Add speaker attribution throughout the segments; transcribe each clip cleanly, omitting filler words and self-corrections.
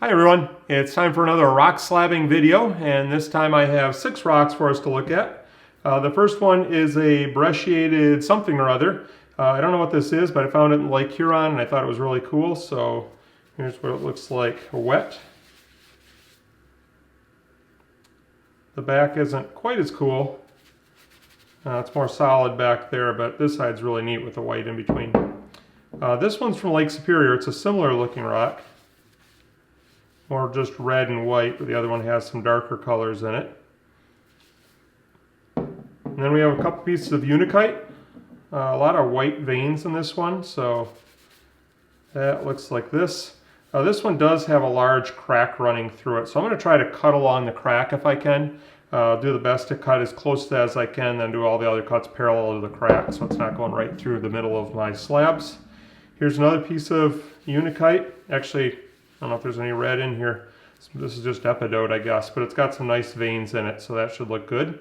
Speaker 1: Hi everyone, it's time for another rock slabbing video, and this time I have 6 rocks for us to look at. The first one is a brecciated something or other. I don't know what this is, but I found it in Lake Huron and I thought it was really cool, so here's what it looks like wet. The back isn't quite as cool. It's more solid back there, but this side's really neat with the white in between. This one's from Lake Superior. It's a similar looking rock. Or just red and white, but the other one has some darker colors in it. And then we have a couple pieces of unakite. A lot of white veins in this one, so that looks like this. This one does have a large crack running through it, so I'm going to try to cut along the crack if I can. Do the best to cut as close as I can, then do all the other cuts parallel to the crack, so it's not going right through the middle of my slabs. Here's another piece of unakite. Actually, I don't know if there's any red in here. This is just epidote, I guess, but it's got some nice veins in it, so that should look good.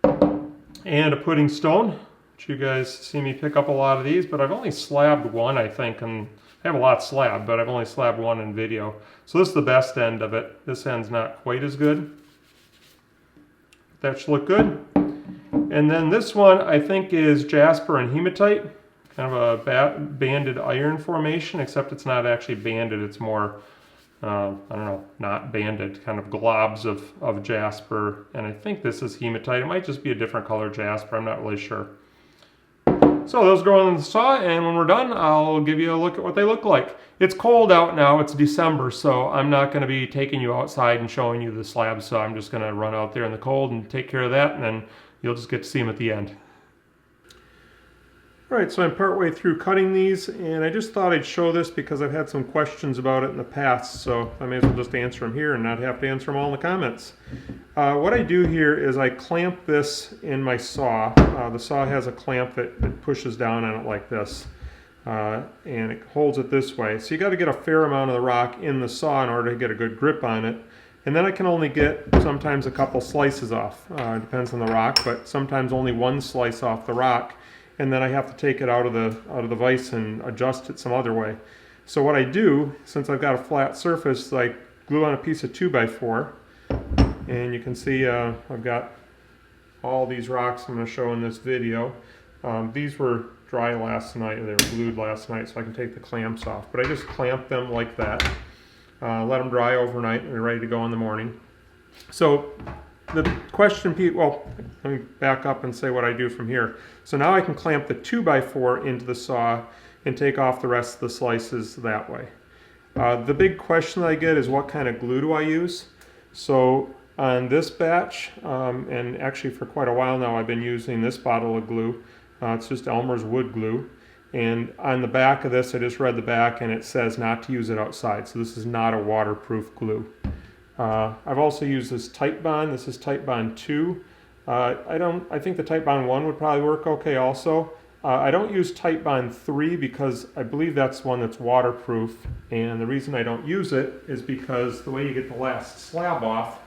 Speaker 1: And a puddingstone, which you guys see me pick up a lot of these, but I've only slabbed one, I think, and I have a lot slabbed, but I've only slabbed one in video. So this is the best end of it. This end's not quite as good. That should look good. And then this one, I think, is jasper and hematite. Kind of a banded iron formation, except it's not actually banded, it's more, I don't know, not banded, kind of globs of jasper, and I think this is hematite. It might just be a different color jasper, I'm not really sure. So those go in the saw, and when we're done, I'll give you a look at what they look like. It's cold out now, it's December, so I'm not going to be taking you outside and showing you the slabs, so I'm just going to run out there in the cold and take care of that, and then you'll just get to see them at the end. Alright, so I'm partway through cutting these, and I just thought I'd show this because I've had some questions about it in the past, so I may as well just answer them here and not have to answer them all in the comments. What I do here is I clamp this in my saw. The saw has a clamp that pushes down on it like this, and it holds it this way. So you got to get a fair amount of the rock in the saw in order to get a good grip on it. And then I can only get sometimes a couple slices off. It depends on the rock, but sometimes only one slice off the rock. And then I have to take it out of the vise and adjust it some other way. So what I do, since I've got a flat surface, I glue on a piece of 2x4, and you can see I've got all these rocks I'm going to show in this video. These were dry last night, they were glued last night, so I can take the clamps off. But I just clamp them like that, let them dry overnight, and they're ready to go in the morning. So the question, well, let me back up and say what I do from here. So now I can clamp the 2x4 into the saw and take off the rest of the slices that way. The big question that I get is what kind of glue do I use? So on this batch, and actually for quite a while now, I've been using this bottle of glue. It's just Elmer's wood glue. And on the back of this, I just read the back and it says not to use it outside. So this is not a waterproof glue. I've also used this Titebond. This is Titebond 2. I think the Titebond 1 would probably work okay also. I don't use Titebond 3 because I believe that's one that's waterproof, and the reason I don't use it is because the way you get the last slab off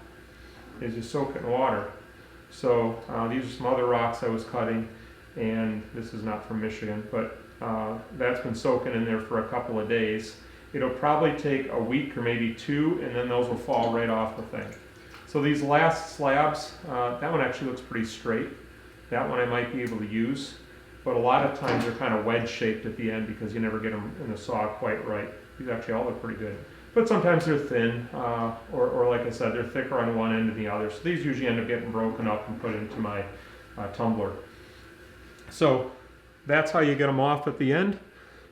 Speaker 1: is you soak it in water. So these are some other rocks I was cutting, and this is not from Michigan, but that's been soaking in there for a couple of days. It'll probably take a week or maybe 2, and then those will fall right off the thing. So these last slabs, that one actually looks pretty straight. That one I might be able to use, but a lot of times they're kind of wedge-shaped at the end because you never get them in the saw quite right. These actually all look pretty good. But sometimes they're thin, or like I said, they're thicker on one end than the other. So these usually end up getting broken up and put into my tumbler. So that's how you get them off at the end.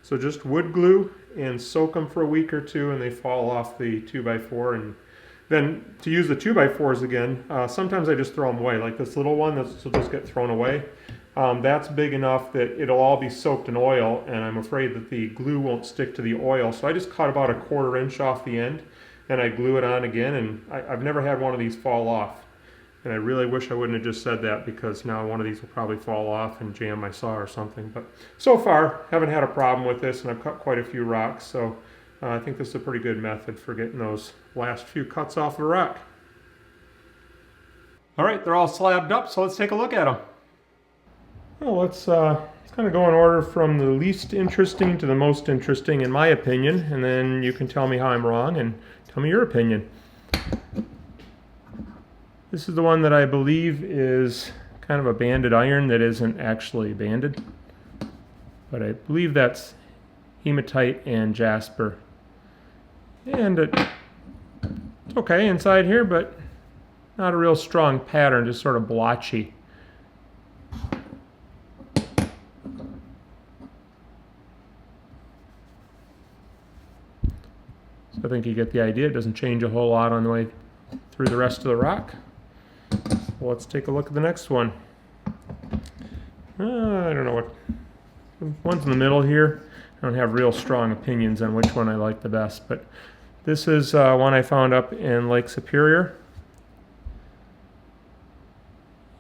Speaker 1: So just wood glue and soak them for a week or 2 and they fall off the 2x4. And then to use the 2x4s again, sometimes I just throw them away. Like this little one, this will just get thrown away. That's big enough that it'll all be soaked in oil, and I'm afraid that the glue won't stick to the oil. So I just cut about a 1/4 inch off the end and I glue it on again, and I've never had one of these fall off. And I really wish I wouldn't have just said that because now one of these will probably fall off and jam my saw or something. But so far, haven't had a problem with this, and I've cut quite a few rocks, so I think this is a pretty good method for getting those last few cuts off of a rock. All right, they're all slabbed up, so let's take a look at them. Well, let's It's going to go in order from the least interesting to the most interesting, in my opinion, and then you can tell me how I'm wrong and tell me your opinion. This is the one that I believe is kind of a banded iron that isn't actually banded, but I believe that's hematite and jasper. And it's okay inside here, but not a real strong pattern, just sort of blotchy. So I think you get the idea. It doesn't change a whole lot on the way through the rest of the rock. So let's take a look at the next one. I don't know what. One's in the middle here. I don't have real strong opinions on which one I like the best, but this is one I found up in Lake Superior.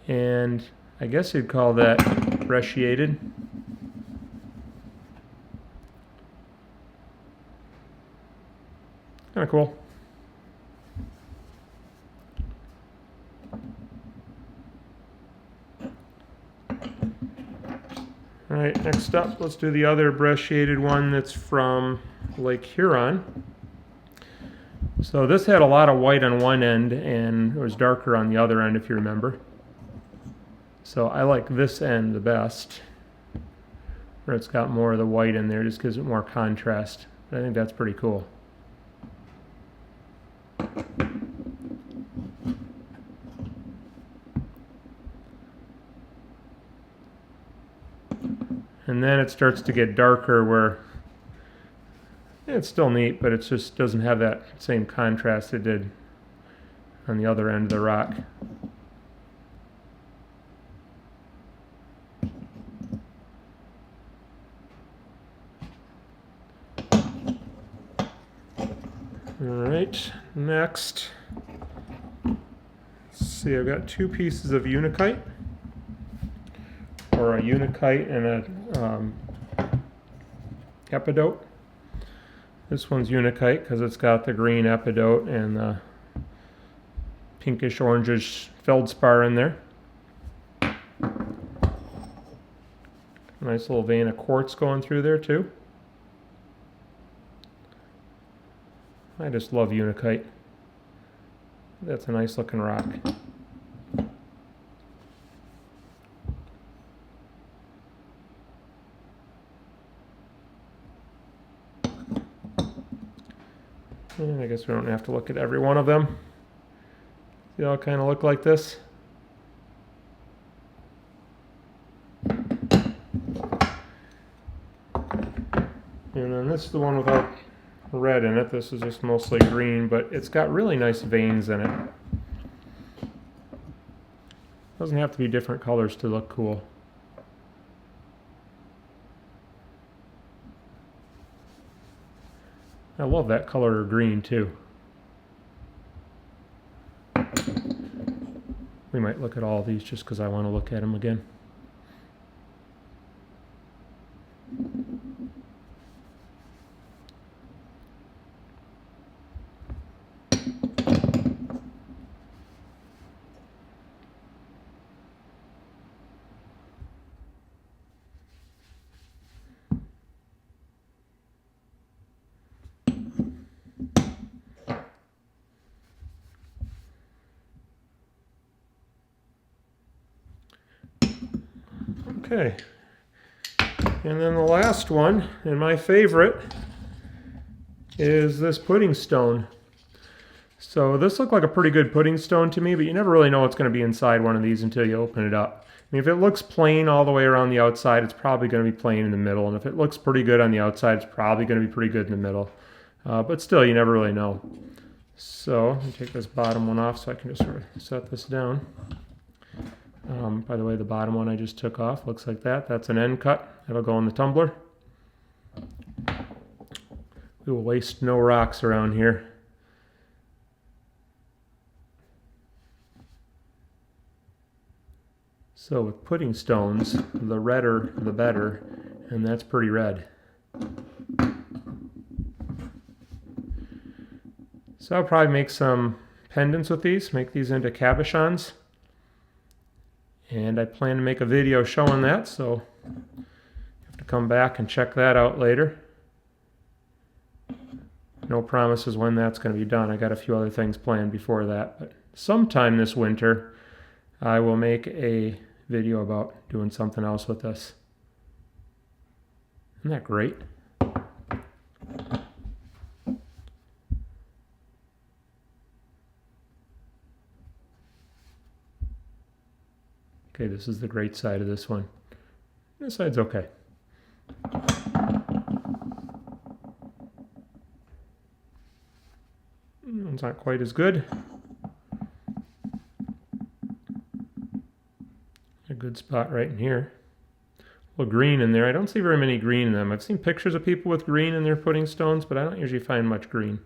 Speaker 1: And I guess you'd call that brecciated. Kind of cool. All right, next up, let's do the other brecciated one that's from Lake Huron. So this had a lot of white on one end and it was darker on the other end, if you remember. So I like this end the best, where it's got more of the white in there, just gives it more contrast. But I think that's pretty cool. And then it starts to get darker where it's still neat, but it just doesn't have that same contrast it did on the other end of the rock. Alright, next, let's see, I've got two pieces of unakite, or a unakite and a epidote. This one's unakite because it's got the green epidote and the pinkish orangish feldspar in there. Nice little vein of quartz going through there too. I just love unakite. That's a nice looking rock. And I guess we don't have to look at every one of them. They all kind of look like this. And then this is the one without red in it. This is just mostly green, but it's got really nice veins in it. Doesn't have to be different colors to look cool. I love that color of green too. We might look at all of these just because I want to look at them again. Okay, and then the last one, and my favorite, is this puddingstone. So this looked like a pretty good puddingstone to me, but you never really know what's going to be inside one of these until you open it up. I mean, if it looks plain all the way around the outside, it's probably going to be plain in the middle, and if it looks pretty good on the outside, it's probably going to be pretty good in the middle. But still, you never really know. So, let me take this bottom one off so I can just sort of set this down. By the way, the bottom one I just took off looks like that. That's an end cut. It'll go in the tumbler. We will waste no rocks around here. So with pudding stones, the redder the better, and that's pretty red. So I'll probably make some pendants with these, make these into cabochons. And I plan to make a video showing that, so come back and check that out later. No promises when that's going to be done. I got a few other things planned before that, but sometime this winter I will make a video about doing something else with this. Isn't that great? Okay, this is the great side of this one. This side's okay. It's not quite as good. A good spot right in here. A little green in there. I don't see very many green in them. I've seen pictures of people with green in their pudding stones, but I don't usually find much green.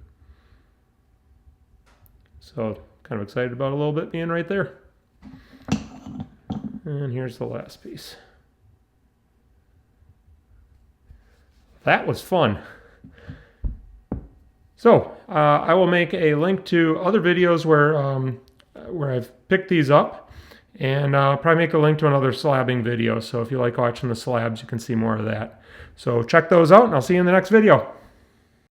Speaker 1: So, kind of excited about a little bit being right there. And here's the last piece. That was fun. So, I will make a link to other videos where I've picked these up, and probably make a link to another slabbing video. So if you like watching the slabs, you can see more of that. So check those out, and I'll see you in the next video.